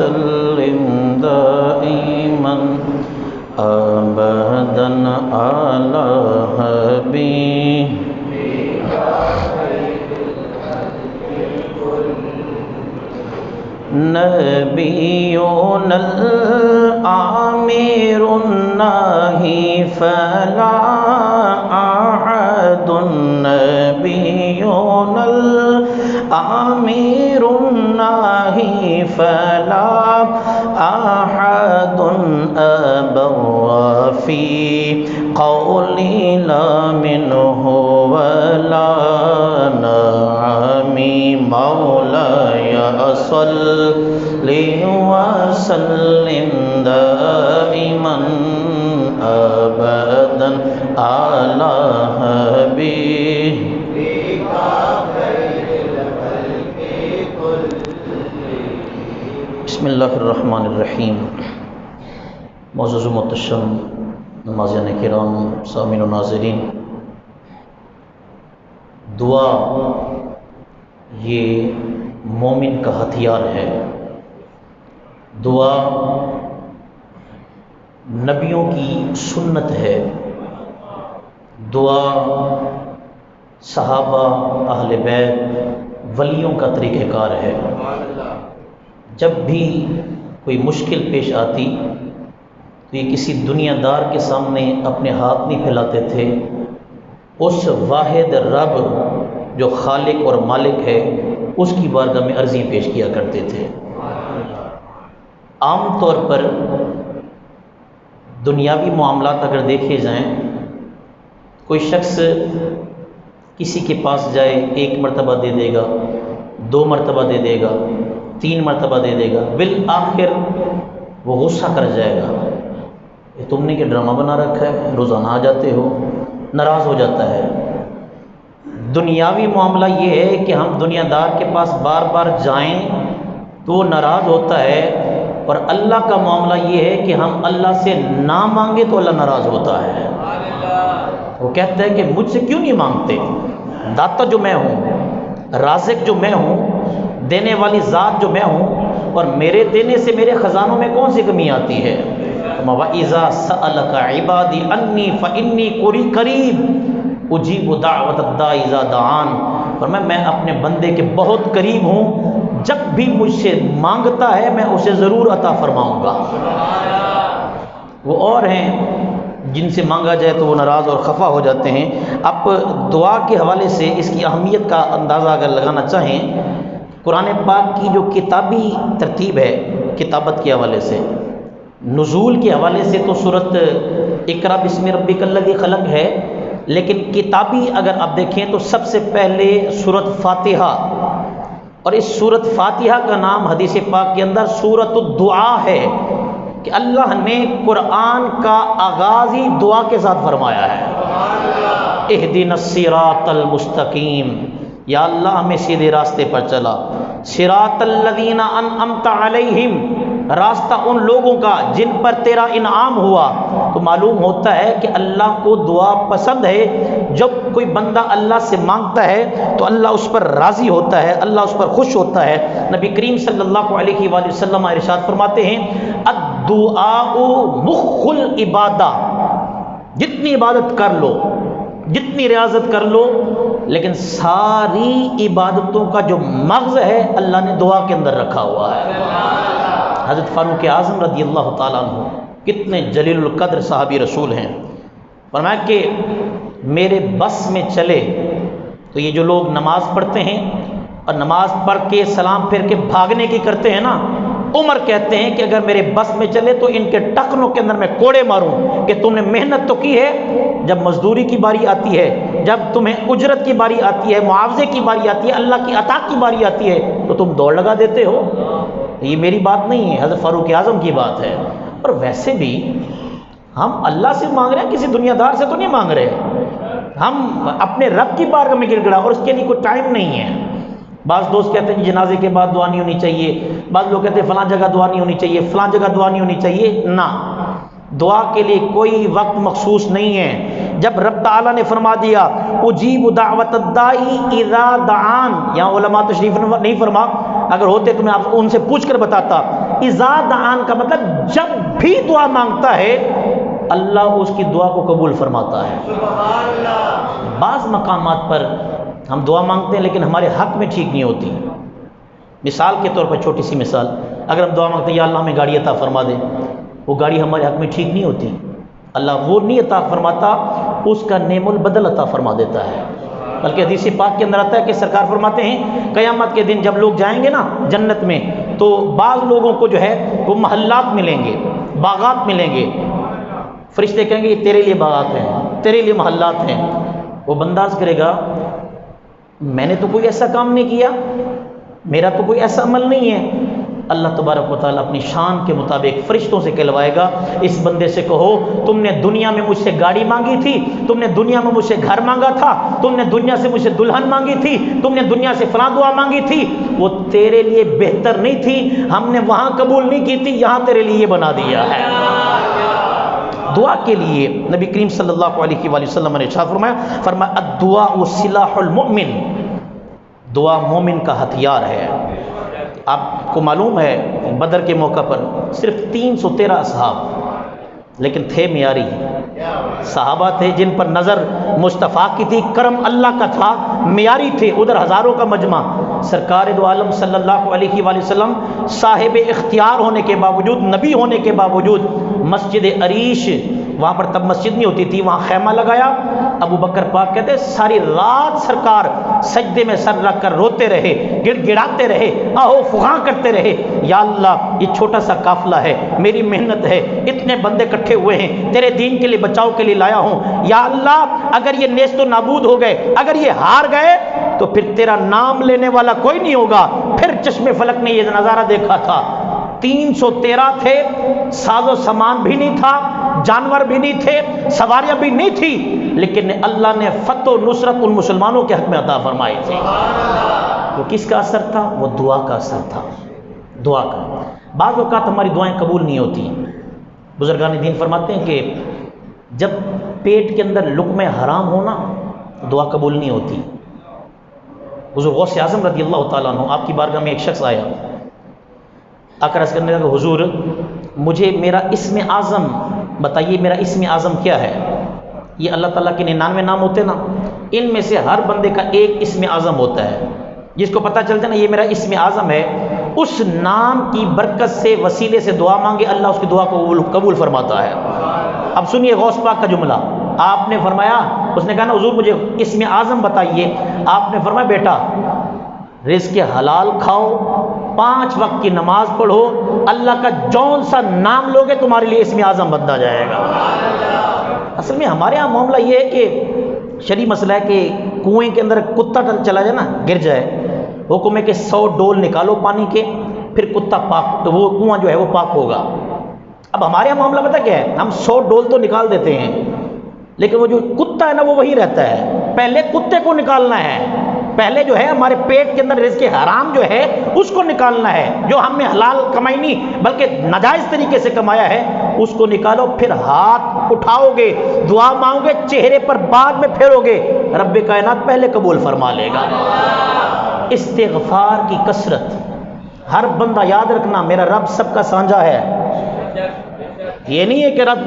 وسلم دائما أبدا على حبيبك نبينا الآمر الناهي فلا أحد نبينا الآمر الناهي فلا أحد أبر في قولي لا منه ولا نعمي مولاي صل وسلم دائما أبدا على حبيبك خير الخلق كلهم. بسم اللہ الرحمن الرحیم. معزز و محتشم نمازیان کرام، سامعین و ناظرین، دعا یہ مومن کا ہتھیار ہے. دعا نبیوں کی سنت ہے. دعا صحابہ، اہل بیت، ولیوں کا طریقہ کار ہے. جب بھی کوئی مشکل پیش آتی تو یہ کسی دنیا دار کے سامنے اپنے ہاتھ نہیں پھیلاتے تھے، اس واحد رب جو خالق اور مالک ہے اس کی بارگاہ میں عرضی پیش کیا کرتے تھے. عام طور پر دنیاوی معاملات اگر دیکھے جائیں، کوئی شخص کسی کے پاس جائے، 1 مرتبہ دے دے گا، 2 مرتبہ دے دے گا، 3 مرتبہ دے دے گا، بالآخر وہ غصہ کر جائے گا، یہ تم نے کہ ڈرامہ بنا رکھا ہے، روزانہ آ جاتے ہو، ناراض ہو جاتا ہے. دنیاوی معاملہ یہ ہے کہ ہم دنیا دار کے پاس بار بار جائیں تو وہ ناراض ہوتا ہے، اور اللہ کا معاملہ یہ ہے کہ ہم اللہ سے نہ مانگے تو اللہ ناراض ہوتا ہے. وہ کہتا ہے کہ مجھ سے کیوں نہیں مانگتے؟ داتا جو میں ہوں، رازق جو میں ہوں، دینے والی ذات جو میں ہوں، اور میرے دینے سے میرے خزانوں میں کون سی کمی آتی ہے؟ وَإِذَا سَأَلَكَ عِبَادِي أَنِّي فَإِنِّي قَرِيبٌ اجیب دعوت الداعِ اذا دعان. اور میں اپنے بندے کے بہت قریب ہوں، جب بھی مجھ سے مانگتا ہے میں اسے ضرور عطا فرماؤں گا. وہ اور ہیں جن سے مانگا جائے تو وہ ناراض اور خفا ہو جاتے ہیں. اب دعا کے حوالے سے اس کی اہمیت کا اندازہ اگر لگانا چاہیں، قرآن پاک کی جو کتابی ترتیب ہے کتابت کے حوالے سے، نزول کے حوالے سے تو سورۃ اقرأ بسم ربک الذی خلق ہے، لیکن کتابی اگر آپ دیکھیں تو سب سے پہلے سورۃ فاتحہ، اور اس سورۃ فاتحہ کا نام حدیث پاک کے اندر سورۃ الدعا ہے کہ اللہ نے قرآن کا آغاز ہی دعا کے ساتھ فرمایا ہے. اہدنا الصراط المستقیم، یا اللہ ہمیں سیدھے راستے پر چلا. صراط الذین انعمت علیہم، راستہ ان لوگوں کا جن پر تیرا انعام ہوا. تو معلوم ہوتا ہے کہ اللہ کو دعا پسند ہے. جب کوئی بندہ اللہ سے مانگتا ہے تو اللہ اس پر راضی ہوتا ہے، اللہ اس پر خوش ہوتا ہے. نبی کریم صلی اللہ علیہ وآلہ وسلم ارشاد فرماتے ہیں الدعاء مخ العبادہ، جتنی عبادت کر لو، جتنی ریاضت کر لو، لیکن ساری عبادتوں کا جو مغز ہے اللہ نے دعا کے اندر رکھا ہوا ہے. حضرت فاروق اعظم رضی اللہ تعالیٰ عنہ کتنے جلیل القدر صحابی رسول ہیں. فرمایا کہ میرے بس میں چلے تو یہ جو لوگ نماز پڑھتے ہیں اور نماز پڑھ کے سلام پھر کے بھاگنے کی کرتے ہیں نا، عمر کہتے ہیں کہ اگر میرے بس میں چلے تو ان کے ٹکنوں کے اندر میں کوڑے ماروں کہ تم نے محنت تو کی ہے، جب مزدوری کی باری آتی ہے، جب تمہیں اجرت کی باری آتی ہے، معاوضے کی باری آتی ہے، اللہ کی عطا کی باری آتی ہے تو تم دوڑ لگا دیتے ہو. یہ میری بات نہیں ہے، حضرت فاروق اعظم کی بات ہے. اور ویسے بھی ہم اللہ سے مانگ رہے ہیں، کسی دنیا دار سے تو نہیں مانگ رہے. ہم اپنے رب کی بارگاہ میں گر گڑا، اور اس کے لیے کوئی ٹائم نہیں ہے. بعض دوست کہتے ہیں جنازے کے بعد دعا نہیں ہونی چاہیے، بعض لوگ کہتے ہیں فلاں جگہ دعا نہیں ہونی چاہیے، فلاں جگہ دعا نہیں ہونی چاہیے. نہ، دعا کے لیے کوئی وقت مخصوص نہیں ہے. جب رب تعالیٰ نے فرما دیا اجیب دعوت الداعی اذا دعان، یہاں علماء تشریف نہیں فرما، اگر ہوتے تو میں آپ ان سے پوچھ کر بتاتا. اذا دعان کا مطلب جب بھی دعا مانگتا ہے اللہ اس کی دعا کو قبول فرماتا ہے. بعض مقامات پر ہم دعا مانگتے ہیں لیکن ہمارے حق میں ٹھیک نہیں ہوتی. مثال کے طور پر چھوٹی سی مثال، اگر ہم دعا مانگتے ہیں یا اللہ ہمیں گاڑی عطا فرما دے، وہ گاڑی ہمارے حق میں ٹھیک نہیں ہوتی، اللہ وہ نہیں عطا فرماتا، اس کا نعم البدل عطا فرما دیتا ہے. بلکہ حدیث پاک کے اندر آتا ہے کہ سرکار فرماتے ہیں قیامت کے دن جب لوگ جائیں گے نا جنت میں تو بعض لوگوں کو جو ہے وہ محلات ملیں گے، باغات ملیں گے. فرشتے کہیں گے یہ تیرے لیے باغات ہیں، تیرے لیے محلات ہیں. وہ بنداز کرے گا میں نے تو کوئی ایسا کام نہیں کیا، میرا تو کوئی ایسا عمل نہیں ہے. اللہ تبارک و تعالیٰ اپنی شان کے مطابق فرشتوں سے کہلوائے گا اس بندے سے کہو تم نے دنیا میں مجھ سے گاڑی مانگی تھی، تم نے دنیا میں مجھ سے گھر مانگا تھا، تم نے دنیا سے مجھ سے دلہن مانگی تھی، تم نے دنیا سے فلاں دعا مانگی تھی، وہ تیرے لیے بہتر نہیں تھی، ہم نے وہاں قبول نہیں کی تھی، یہاں تیرے لیے بنا دیا ہے. دعا کے لیے نبی کریم صلی اللہ علیہ وآلہ وسلم نے ارشاد فرمایا الدعاء سلاح المؤمن، دعا مومن کا ہتھیار ہے. آپ کو معلوم ہے بدر کے موقع پر صرف 313 اصحاب لیکن تھے معیاری صحابہ تھے جن پر نظر مصطفیٰ کی تھی، کرم اللہ کا تھا، معیاری تھے. ادھر ہزاروں کا مجمع، سرکار دو عالم صلی اللہ علیہ وآلہ وسلم صاحب اختیار ہونے کے باوجود، نبی ہونے کے باوجود مسجد عریش، وہاں پر تب مسجد نہیں ہوتی تھی، وہاں خیمہ لگایا. ابو بکر پاک کہتے ساری رات سرکار سجدے میں سر رکھ کر روتے رہے، گڑ گڑاتے رہے، آہو فغاں کرتے رہے، یا اللہ یہ چھوٹا سا قافلہ ہے، میری محنت ہے، اتنے بندے اکٹھے ہوئے ہیں، تیرے دین کے لیے بچاؤ کے لیے لایا ہوں، یا اللہ اگر یہ نیست و نابود ہو گئے، اگر یہ ہار گئے تو پھر تیرا نام لینے والا کوئی نہیں ہوگا. پھر چشم فلک نے یہ نظارہ دیکھا تھا، 313 تھے، ساز و سامان بھی نہیں تھا، جانور بھی نہیں تھے، سواریاں بھی نہیں تھی، لیکن اللہ نے فتح و نصرت ان مسلمانوں کے حق میں عطا فرمائی تھی. وہ کس کا اثر تھا؟ وہ دعا کا اثر تھا، دعا کا. بعض اوقات ہماری دعائیں قبول نہیں ہوتی. بزرگان دین فرماتے ہیں کہ جب پیٹ کے اندر لقمہ حرام ہونا دعا قبول نہیں ہوتی. حضور غوث اعظم رضی اللہ تعالیٰ عنہ آپ کی بارگاہ میں ایک شخص آیا، آ کر عرض کرنے لگا حضور مجھے میرا اسم اعظم بتائیے، میرا اسم اعظم کیا ہے؟ یہ اللہ تعالیٰ کے 99 نام ہوتے نا، ان میں سے ہر بندے کا ایک اسم اعظم ہوتا ہے، جس کو پتہ چلتا ہے نا یہ میرا اسم اعظم ہے، اس نام کی برکت سے وسیلے سے دعا مانگے اللہ اس کی دعا کو قبول فرماتا ہے. اب سنیے غوث پاک کا جملہ، آپ نے فرمایا، اس نے کہا نا حضور مجھے اسم اعظم بتائیے، آپ نے فرمایا بیٹا رزق حلال کھاؤ، 5 وقت کی نماز پڑھو، اللہ کا جون سا نام لوگے تمہارے لیے اسم اعظم بنتا جائے گا. اصل میں ہمارے ہاں معاملہ یہ ہے کہ شرعی مسئلہ ہے کہ کنویں کے اندر کتا چلا جائے نا گر جائے، حکم ہے کہ 100 ڈول نکالو پانی کے، پھر کتا پاک، تو وہ کنواں جو ہے وہ پاک ہوگا. اب ہمارے یہاں معاملہ پتہ کیا ہے، ہم 100 ڈول تو نکال دیتے ہیں لیکن وہ جو کتا ہے نا وہ وہی رہتا ہے. پہلے کتے کو نکالنا ہے، پہلے جو ہے ہمارے پیٹ کے اندر رزق حرام جو ہے اس کو نکالنا ہے، جو ہم نے حلال کمائی نہیں بلکہ ناجائز طریقے سے کمایا ہے اس کو نکالو. پھر ہاتھ اٹھاؤ گے، دعا مانگو گے، چہرے پر بعد میں پھیرو گے، رب کائنات پہلے قبول فرما لے گا. استغفار کی کثرت، ہر بندہ یاد رکھنا میرا رب سب کا سانجا ہے. یہ نہیں ہے کہ رب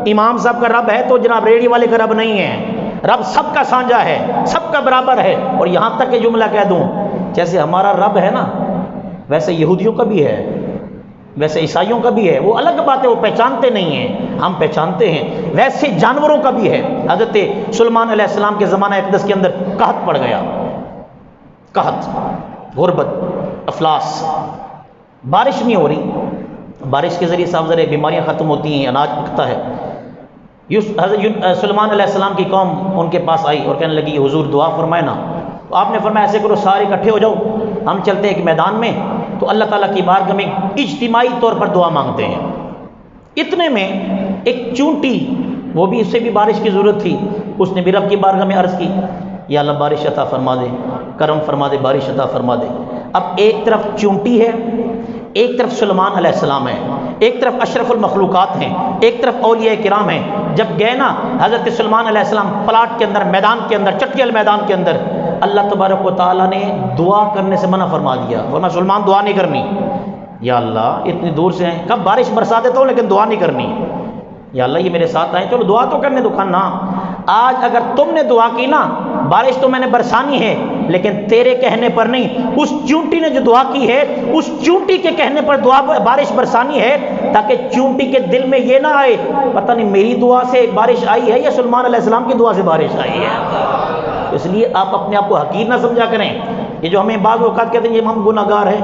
امام صاحب کا رب ہے تو جناب ریڑھی والے کا رب نہیں ہے، رب سب کا سانجا ہے، سب کا برابر ہے. اور یہاں تک کہ جملہ کہہ دوں، جیسے ہمارا رب ہے نا ویسے یہودیوں کا بھی ہے، ویسے عیسائیوں کا بھی ہے، وہ الگ بات ہے، وہ پہچانتے نہیں ہیں، ہم پہچانتے ہیں. ویسے جانوروں کا بھی ہے. حضرت سلیمان علیہ السلام کے زمانہ اقدس کے اندر قحط پڑ گیا، قحط، غربت، افلاس، بارش نہیں ہو رہی، بارش کے ذریعے صاف ذرے بیماریاں ختم ہوتی ہیں، اناج پکتا ہے. حضرت سلیمان علیہ السلام کی قوم ان کے پاس آئی اور کہنے لگی حضور دعا فرمائے نا. تو آپ نے فرمایا ایسے کرو سارے اکٹھے ہو جاؤ، ہم چلتے ہیں ایک میدان میں تو اللہ تعالیٰ کی بارگاہ میں اجتماعی طور پر دعا مانگتے ہیں. اتنے میں ایک چونٹی، وہ بھی اس سے بھی بارش کی ضرورت تھی، اس نے بھی رب کی بارگاہ میں عرض کی یا اللہ بارش عطا فرما دے، کرم فرما دے، بارش عطا فرما دے. اب ایک طرف چونٹی ہے، ایک طرف سلیمان علیہ السلام ہے، ایک طرف اشرف المخلوقات ہیں، ایک طرف اولیاء کرام ہیں. جب گئے نا حضرت سلیمان علیہ السلام پلاٹ کے اندر، میدان کے اندر، چٹیل میدان کے اندر، اللہ تبارک و تعالیٰ نے دعا کرنے سے منع فرما دیا، ورنہ سلمان دعا نہیں کرنی۔ یا اللہ اتنی دور سے ہیں، کب بارش برسا دیتا ہوں لیکن دعا نہیں کرنی۔ یا اللہ یہ میرے ساتھ آئے، چلو دعا تو کرنے دو۔ کہا نا، آج اگر تم نے دعا کی نا، بارش تو میں نے برسانی ہے لیکن تیرے کہنے پر نہیں، اس چونٹی نے جو دعا کی ہے اس چونٹی کے کہنے پر بارش برسانی ہے، تاکہ چونٹی کے دل میں یہ نہ آئے پتہ نہیں میری دعا سے بارش آئی ہے یا سلیمان علیہ السلام کی دعا سے بارش آئی ہے۔ اس لیے آپ اپنے آپ کو حقیر نہ سمجھا کریں۔ یہ جو ہمیں بعض اوقات کہتے ہیں یہ ہم گناہ گار ہیں،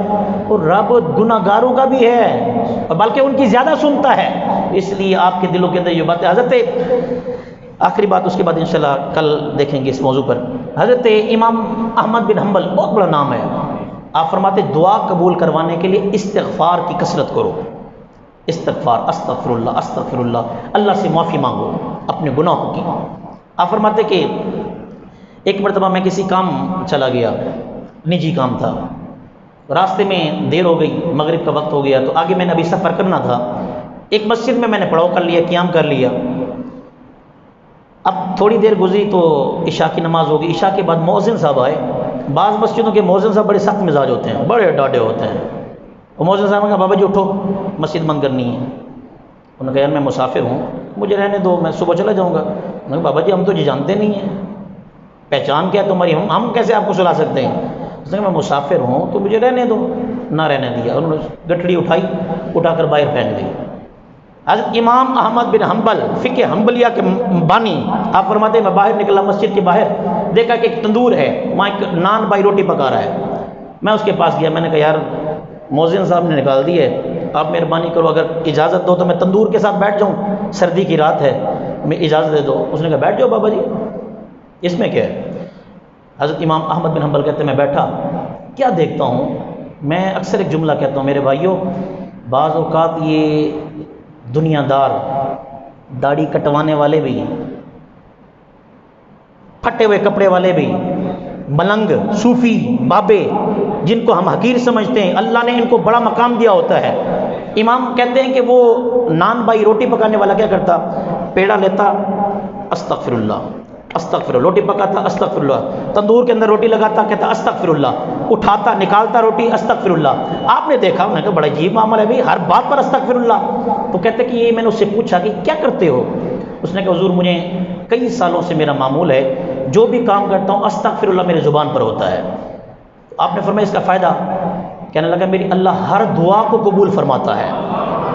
اور رب گناہ گاروں کا بھی ہے اور بلکہ ان کی زیادہ سنتا ہے۔ اس لیے آپ کے دلوں کے اندر یہ باتیں، حضرت آخری بات اس کے بعد انشاءاللہ کل دیکھیں گے اس موضوع پر، حضرت امام احمد بن حنبل، بہت بڑا نام ہے، آپ فرماتے دعا قبول کروانے کے لیے استغفار کی کثرت کرو، استغفار، استغفر اللہ استغفر اللہ، اللہ سے معافی مانگو اپنے گناہوں کی۔ آپ فرماتے کہ ایک مرتبہ میں کسی کام چلا گیا، نجی کام تھا، راستے میں دیر ہو گئی، مغرب کا وقت ہو گیا، تو آگے میں نے ابھی سفر کرنا تھا، ایک مسجد میں نے پڑاؤ کر لیا، قیام کر لیا۔ اب تھوڑی دیر گزری تو عشاء کی نماز ہوگی، عشاء کے بعد مؤذن صاحب آئے۔ بعض مسجدوں کے مؤذن صاحب بڑے سخت مزاج ہوتے ہیں، بڑے ڈاڈے ہوتے ہیں۔ وہ مؤذن صاحب نے کہا بابا جی اٹھو، مسجد بند کرنی ہے۔ انہوں نے کہا یار میں مسافر ہوں، مجھے رہنے دو، میں صبح چلا جاؤں گا۔ انہوں نے کہا بابا جی ہم تو جانتے نہیں ہیں، پہچان کیا تمہاری، ہم کیسے آپ کو سلا سکتے ہیں؟ اس نے کہا میں مسافر ہوں تو مجھے رہنے دو، نہ رہنے دیا۔ انہوں نے گٹھڑی اٹھائی، اٹھا کر باہر پھینک دی۔ حضرت امام احمد بن حنبل فقہ حنبلیہ کے بانی، آپ فرماتے ہیں میں باہر نکلا، مسجد کے باہر دیکھا کہ ایک تندور ہے، وہاں ایک نان بائی روٹی پکا رہا ہے۔ میں اس کے پاس گیا، میں نے کہا یار مؤذن صاحب نے نکال دی ہے، آپ مہربانی کرو اگر اجازت دو تو میں تندور کے ساتھ بیٹھ جاؤں، سردی کی رات ہے، میں اجازت دے دو۔ اس نے کہا بیٹھ جاؤ بابا جی، اس میں کیا ہے؟ حضرت امام احمد بن حنبل کہتے ہیں میں بیٹھا، کیا دیکھتا ہوں، میں اکثر ایک جملہ کہتا ہوں میرے بھائیوں، بعض اوقات یہ دنیا دار، داڑھی کٹوانے والے بھی، پھٹے ہوئے کپڑے والے بھی، ملنگ، صوفی، بابے، جن کو ہم حقیر سمجھتے ہیں، اللہ نے ان کو بڑا مقام دیا ہوتا ہے۔ امام کہتے ہیں کہ وہ نان بائی روٹی پکانے والا کیا کرتا، پیڑا لیتا، استغفر اللہ استغفر اللہ، روٹی پکاتا استغفر اللہ، تندور کے اندر روٹی لگاتا کہتا استغفر اللہ، اٹھاتا نکالتا روٹی استغفر اللہ۔ آپ نے دیکھا، انہوں نے کہا بڑا عجیب معاملہ ہے بھائی، ہر بات پر استغفر اللہ۔ تو کہتے کہ یہ میں نے اس سے پوچھا کہ کیا کرتے ہو؟ اس نے کہا حضور مجھے کئی سالوں سے میرا معمول ہے، جو بھی کام کرتا ہوں استغفر اللہ میرے زبان پر ہوتا ہے۔ آپ نے فرمایا اس کا فائدہ؟ کہنے لگا میری اللہ ہر دعا کو قبول فرماتا ہے،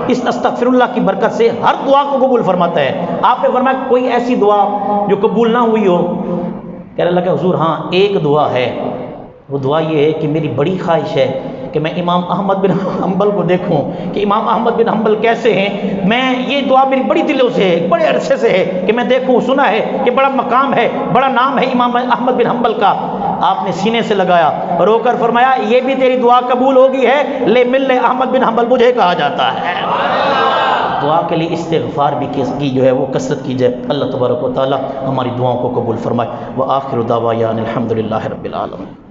اس استغفر اللہ کی برکت سے ہر دعا کو قبول فرماتا ہے۔ آپ نے فرمایا کوئی ایسی دعا جو قبول نہ ہوئی ہو؟ کہنے لگا حضور ہاں ایک دعا ہے، وہ دعا یہ ہے کہ میری بڑی خواہش ہے کہ میں امام احمد بن حنبل کو دیکھوں کہ امام احمد بن حنبل کیسے ہیں، میں یہ دعا میری بڑی دلوں سے ہے، بڑے عرصے سے ہے کہ میں دیکھوں، سنا ہے کہ بڑا مقام ہے، بڑا نام ہے امام احمد بن حنبل کا۔ آپ نے سینے سے لگایا، رو کر فرمایا یہ بھی تیری دعا قبول ہوگی ہے، لے مل لے احمد بن حنبل مجھے کہا جاتا ہے۔ دعا کے لیے استغفار بھی کی جو ہے وہ کثرت کی جائے، اللہ تبارک و تعالی ہماری دعاؤں کو قبول فرمائے۔ وآخر دعوانا الحمدللہ رب العالمین۔